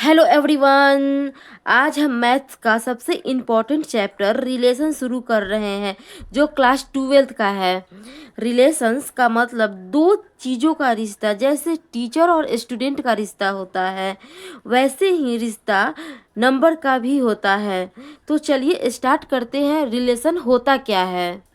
Hello everyone. आज हम maths का सबसे इम्पोर्टेंट चैप्टर रिलेशन शुरू कर रहे हैं जो क्लास 12th का है। रिलेशंस का मतलब दो चीज़ों का रिश्ता, जैसे टीचर और स्टूडेंट का रिश्ता होता है वैसे ही रिश्ता नंबर का भी होता है। तो चलिए स्टार्ट करते हैं, रिलेशन होता क्या है।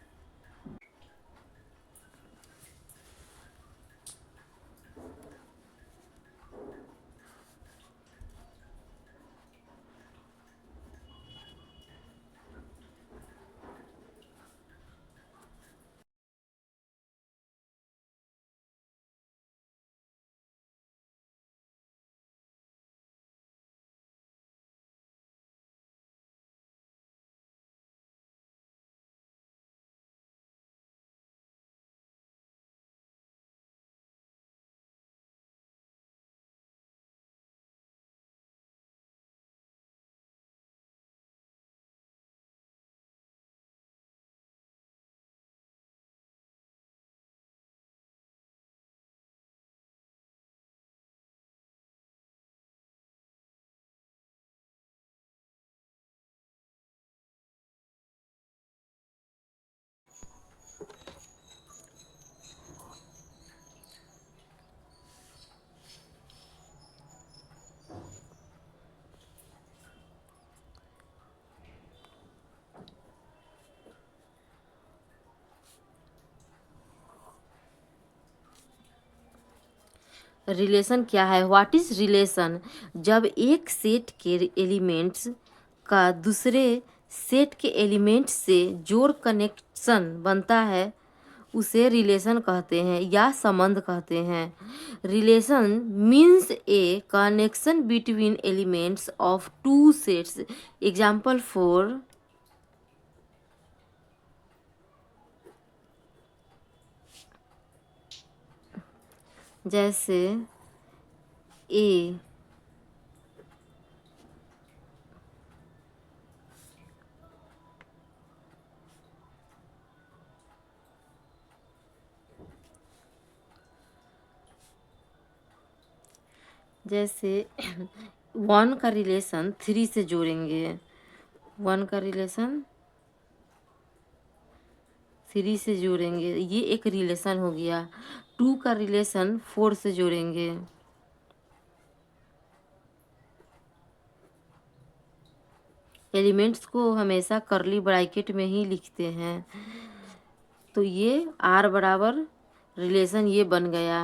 रिलेशन क्या है? What is relation? जब एक सेट के एलिमेंट्स का दूसरे सेट के एलिमेंट्स से जोड़ कनेक्शन बनता है उसे रिलेशन कहते हैं या संबंध कहते हैं। Relation means A connection between elements of two sets. Example for जैसे ए जैसे 1 का रिलेशन 3 से जोड़ेंगे, 1 का रिलेशन 3 से जोड़ेंगे, ये एक रिलेशन हो गया। 2 का रिलेशन 4 से जोड़ेंगे। एलिमेंट्स को हमेशा करली ब्रैकेट में ही लिखते हैं। तो ये आर बराबर रिलेशन ये बन गया।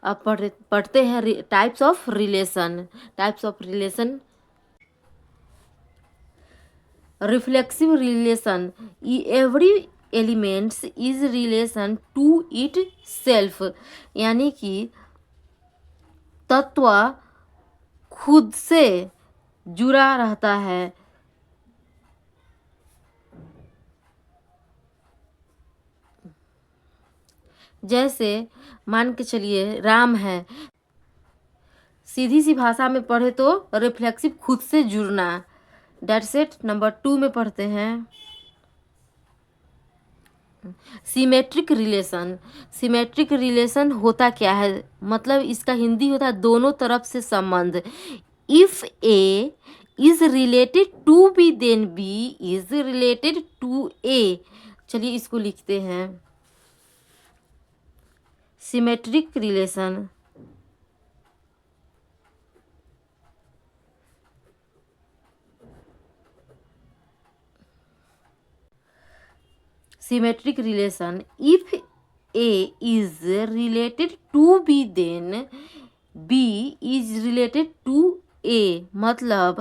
अब पढ़ते हैं types of relation. Types of relation. Reflexive relation, every elements is relation to itself, यानी कि तत्व खुद से जुड़ा रहता है। जैसे मान के चलिए राम है, सीधी सी भाषा में पढ़े तो रिफ्लेक्सिव खुद से जुड़ना। That's it. नंबर 2 में पढ़ते हैं सिमेट्रिक रिलेशन। सिमेट्रिक रिलेशन होता क्या है? मतलब इसका हिंदी होता है दोनों तरफ से संबंध। If A is related to B then B is related to A. चलिए इसको लिखते हैं। Symmetric relation symmetric relation, if A is related to B then B is related to A। मतलब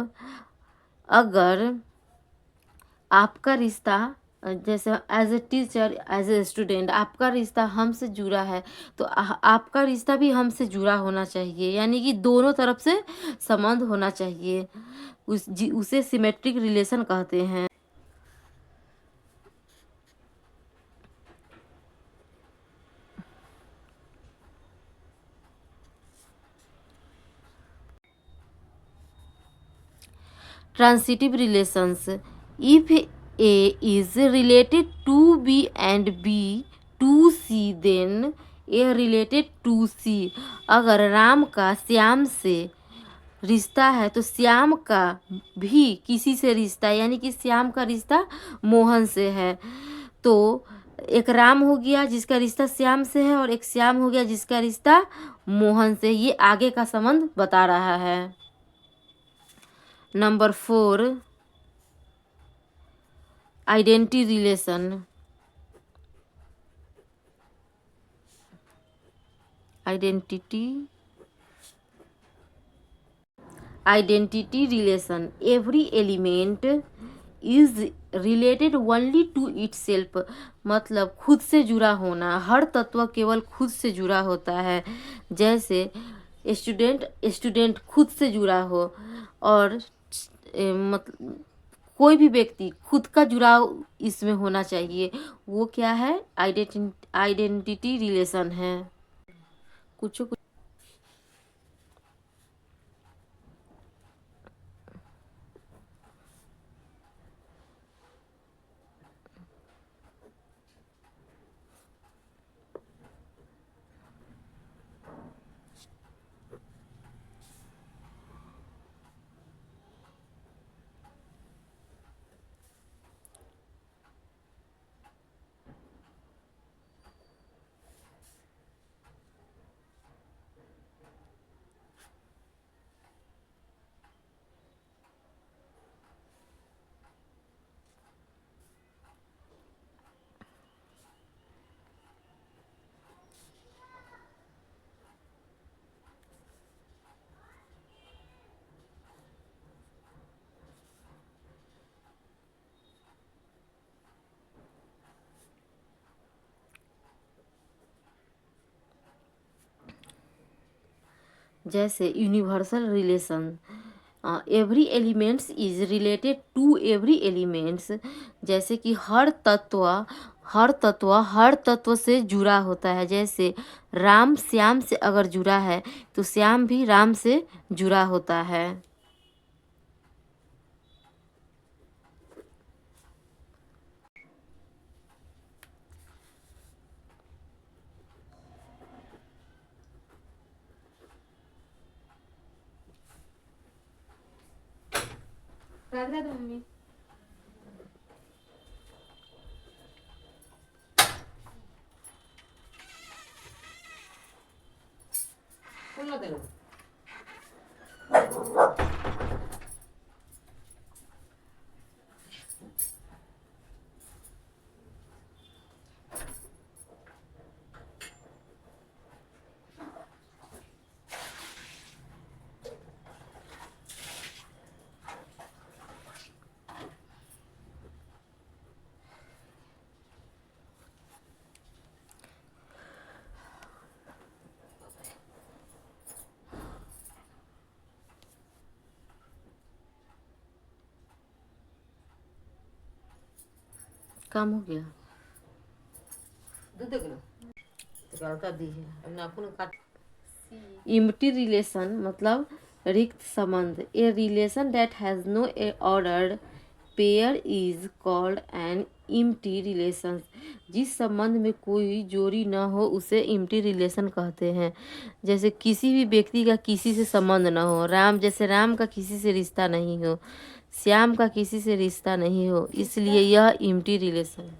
अगर आपका रिश्ता जैसे as a teacher as a student आपका रिश्ता हमसे जुड़ा है तो आपका रिश्ता भी हमसे जुड़ा होना चाहिए, यानी कि दोनों तरफ से संबंध होना चाहिए। उसे सिमेट्रिक रिलेशन कहते हैं। Transitive relations, if A is related to B and B to C then A related to C। अगर राम का श्याम से रिश्ता है तो श्याम का भी किसी से रिश्ता, यानी कि श्याम का रिश्ता मोहन से है। तो एक राम हो गया जिसका रिश्ता श्याम से है, और एक श्याम हो गया जिसका रिश्ता मोहन से। ये आगे का संबंध बता रहा है। Number 4, identity relation. Identity relation, every element is related only to itself. मतलब खुद से जुड़ा होना, हर तत्व केवल खुद से जुड़ा होता है। जैसे स्टूडेंट खुद से जुड़ा हो, और मतलब कोई भी व्यक्ति खुद का जुड़ाव इसमें होना चाहिए, वो क्या है, आइडेंटिटी रिलेशन है। कुछ जैसे universal relation, every elements is related to every elements. जैसे कि हर तत्व से जुड़ा होता है। जैसे राम श्याम से अगर जुड़ा है तो श्याम भी राम से जुड़ा होता है। राधा राधा मम्मी। काम हो गया, दूध दे तो कर दी है। अब नाखून काट। इम्प्टी रिलेशन मतलब रिक्त संबंध। A relation that has no ordered pair is called an empty relation. जिस संबंध में कोई जोड़ी न हो उसे इम्प्टी रिलेशन कहते हैं। जैसे किसी भी व्यक्ति का किसी से संबंध न हो, जैसे राम का किसी से रिश्ता नहीं हो, श्याम का किसी से रिश्ता नहीं हो, इसलिए यह इम्प्टी रिलेशन।